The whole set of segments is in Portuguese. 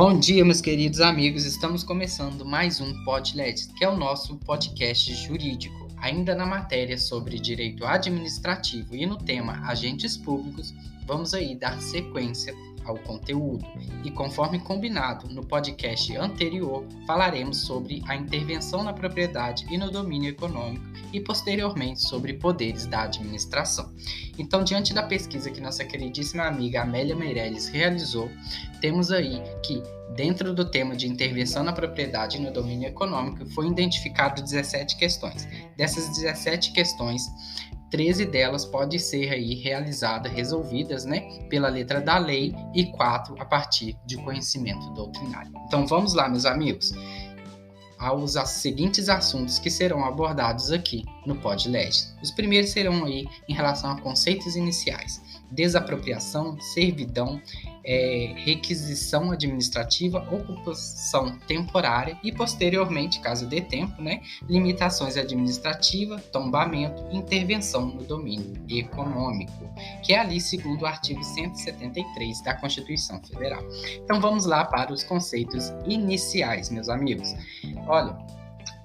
Bom dia, meus queridos amigos. Estamos começando mais um PodLed, que é o nosso podcast jurídico. Ainda na matéria sobre direito administrativo e no tema agentes públicos, vamos aí dar sequência ao conteúdo. E conforme combinado no podcast anterior, falaremos sobre a intervenção na propriedade e no domínio econômico e posteriormente sobre poderes da administração. Então, diante da pesquisa que nossa queridíssima amiga Amélia Meirelles realizou, temos aí que dentro do tema de intervenção na propriedade e no domínio econômico foi identificado 17 questões. Dessas 17 questões, 13 delas podem ser aí resolvidas, pela letra da lei e 4 a partir de conhecimento doutrinário. Então vamos lá, meus amigos, aos seguintes assuntos que serão abordados aqui no PodLed. Os primeiros serão aí em relação a conceitos iniciais: desapropriação, servidão, requisição administrativa, ocupação temporária e, posteriormente, caso dê tempo, limitações administrativas, tombamento e intervenção no domínio econômico, que é ali segundo o artigo 173 da Constituição Federal. Então vamos lá para os conceitos iniciais, meus amigos. Olha,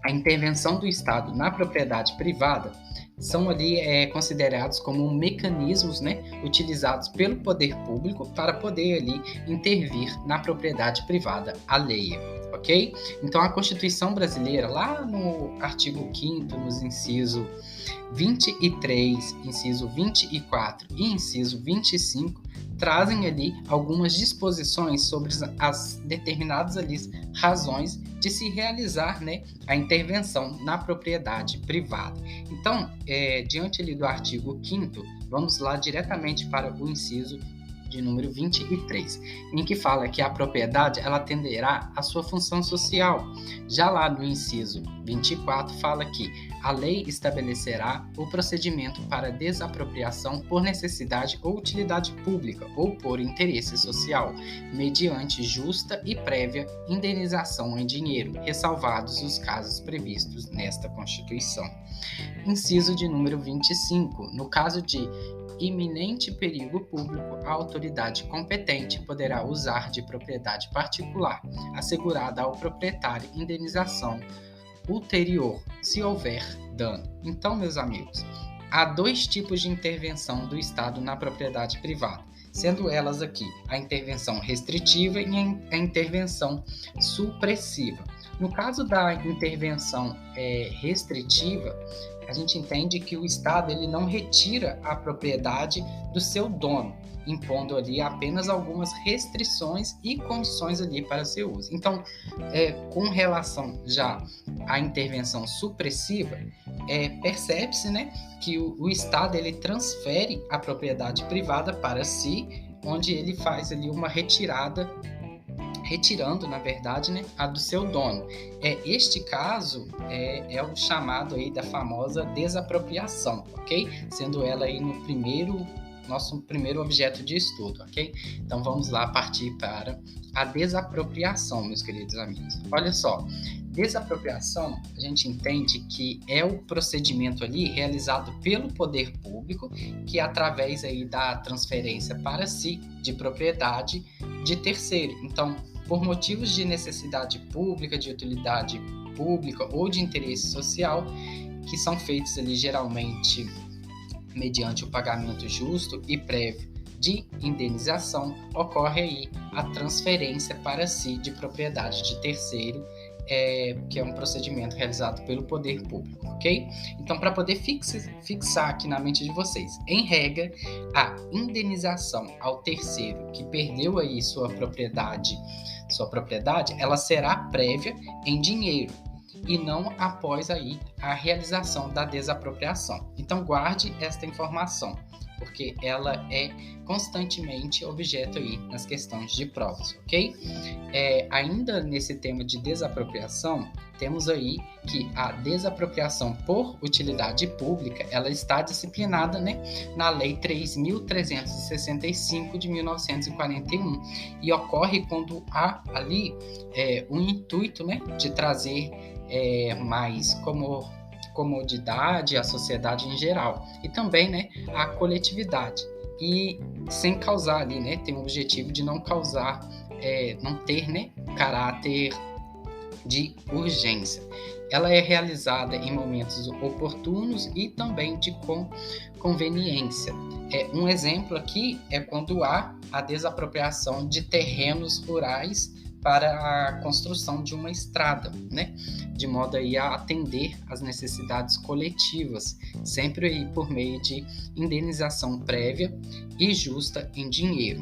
a intervenção do Estado na propriedade privada são ali considerados como mecanismos utilizados pelo poder público para poder ali intervir na propriedade privada alheia, ok? Então a Constituição brasileira, lá no artigo 5º, nos inciso 23, inciso 24 e inciso 25, trazem ali algumas disposições sobre as determinadas ali razões de se realizar a intervenção na propriedade privada. Então, diante ali do artigo 5º, vamos lá diretamente para o inciso de número 23, em que fala que a propriedade ela atenderá à sua função social. Já lá no inciso 24 fala que a lei estabelecerá o procedimento para desapropriação por necessidade ou utilidade pública ou por interesse social, mediante justa e prévia indenização em dinheiro, ressalvados os casos previstos nesta Constituição. Inciso de número 25. No caso de iminente perigo público, a autoridade competente poderá usar de propriedade particular, assegurada ao proprietário indenização ulterior, se houver dano. Então, meus amigos, há dois tipos de intervenção do Estado na propriedade privada, sendo elas aqui a intervenção restritiva e a intervenção supressiva. No caso da intervenção restritiva, a gente entende que o Estado ele não retira a propriedade do seu dono, impondo ali apenas algumas restrições e condições ali para seu uso. Então, com relação já à intervenção supressiva, percebe-se que o Estado ele transfere a propriedade privada para si, onde ele faz ali uma retirando, na verdade, a do seu dono. Este caso é o chamado aí da famosa desapropriação, ok? Sendo ela aí nosso primeiro objeto de estudo, ok? Então vamos lá partir para a desapropriação, meus queridos amigos. Olha só, desapropriação a gente entende que é o procedimento ali realizado pelo poder público, que através aí da transferência para si de propriedade de terceiro. Então, por motivos de necessidade pública, de utilidade pública ou de interesse social, que são feitos ali geralmente mediante o pagamento justo e prévio de indenização, ocorre aí a transferência para si de propriedade de terceiro, que é um procedimento realizado pelo poder público, ok? Então, para poder fixar aqui na mente de vocês, em regra, a indenização ao terceiro que perdeu aí sua propriedade, ela será prévia em dinheiro e não após aí a realização da desapropriação. Então, guarde esta informação, porque ela é constantemente objeto aí nas questões de provas, ok? Ainda nesse tema de desapropriação, temos aí que a desapropriação por utilidade pública, ela está disciplinada, na Lei 3.365 de 1941 e ocorre quando há ali um intuito, de trazer mais comodidade à sociedade em geral e também à coletividade, e sem causar ali, tem o objetivo de não causar não ter, né, caráter de urgência. Ela é realizada em momentos oportunos e também de conveniência. Um exemplo aqui é quando há a desapropriação de terrenos rurais para a construção de uma estrada, né? De modo aí a atender às necessidades coletivas, sempre aí por meio de indenização prévia e justa em dinheiro.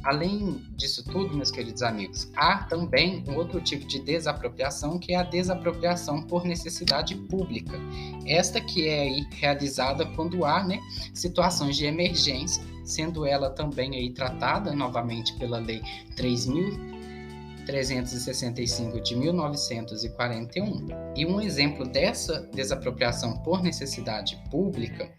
Além disso tudo, meus queridos amigos, há também um outro tipo de desapropriação, que é a desapropriação por necessidade pública. Esta que é aí realizada quando há, né, situações de emergência, sendo ela também aí tratada novamente pela Lei 3.365 de 1941. E um exemplo dessa desapropriação por necessidade pública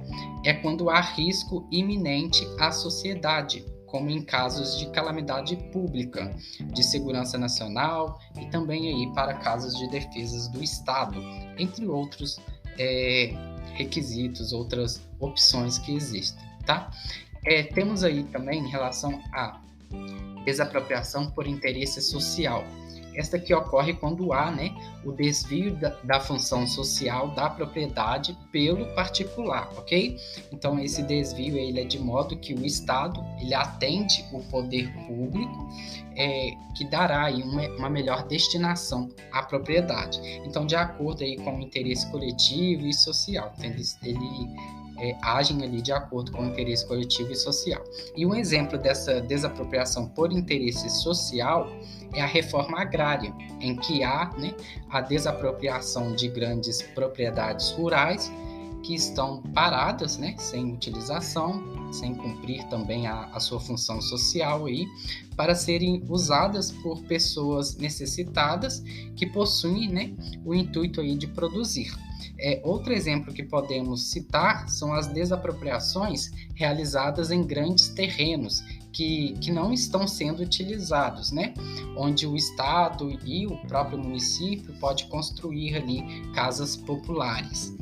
é quando há risco iminente à sociedade, como em casos de calamidade pública, de segurança nacional e também aí para casos de defesas do Estado, entre outros requisitos, outras opções que existem, tá? Temos aí também em relação à desapropriação por interesse social. Esta que ocorre quando há, né, o desvio da função social da propriedade pelo particular, ok? Então, esse desvio ele é de modo que o Estado ele atende o poder público, que dará aí uma melhor destinação à propriedade. Então, de acordo aí com o interesse coletivo e social, então, ele agem ali de acordo com o interesse coletivo e social. E um exemplo dessa desapropriação por interesse social é a reforma agrária, em que há, né, a desapropriação de grandes propriedades rurais que estão paradas, né, sem utilização, sem cumprir também a sua função social aí, para serem usadas por pessoas necessitadas que possuem, né, o intuito aí de produzir. Outro exemplo que podemos citar são as desapropriações realizadas em grandes terrenos que não estão sendo utilizados, né? Onde o Estado e o próprio município pode construir ali casas populares.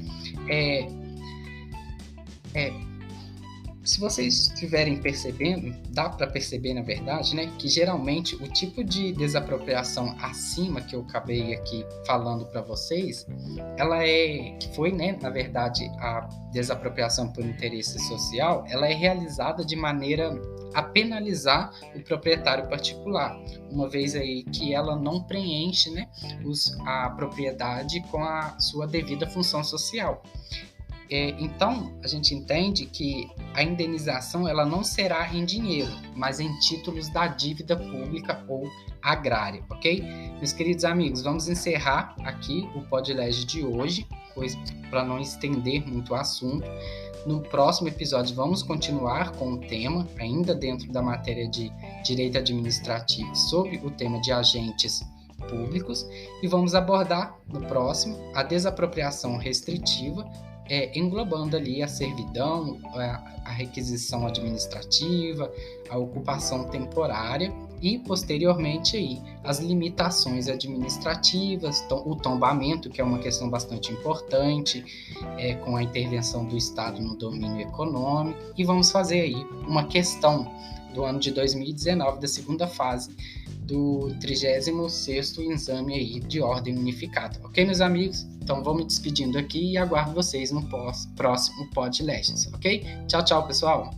Se vocês estiverem percebendo, dá para perceber, na verdade, né, que geralmente o tipo de desapropriação acima que eu acabei aqui falando para vocês, que foi, né, na verdade, a desapropriação por interesse social, ela é realizada de maneira a penalizar o proprietário particular, uma vez aí que ela não preenche, né, a propriedade com a sua devida função social. Então, a gente entende que a indenização ela não será em dinheiro, mas em títulos da dívida pública ou agrária, ok? Meus queridos amigos, vamos encerrar aqui o PodLege de hoje, pois para não estender muito o assunto, no próximo episódio vamos continuar com o tema, ainda dentro da matéria de Direito Administrativo, sobre o tema de agentes públicos, e vamos abordar no próximo a desapropriação restritiva, englobando ali a servidão, a requisição administrativa, a ocupação temporária e, posteriormente, aí, as limitações administrativas, o tombamento, que é uma questão bastante importante, com a intervenção do Estado no domínio econômico, e vamos fazer aí uma questão do ano de 2019, da segunda fase do 36º exame aí de ordem unificada. Ok, meus amigos? Então, vou me despedindo aqui e aguardo vocês no próximo PodLegends, ok? Tchau, tchau, pessoal!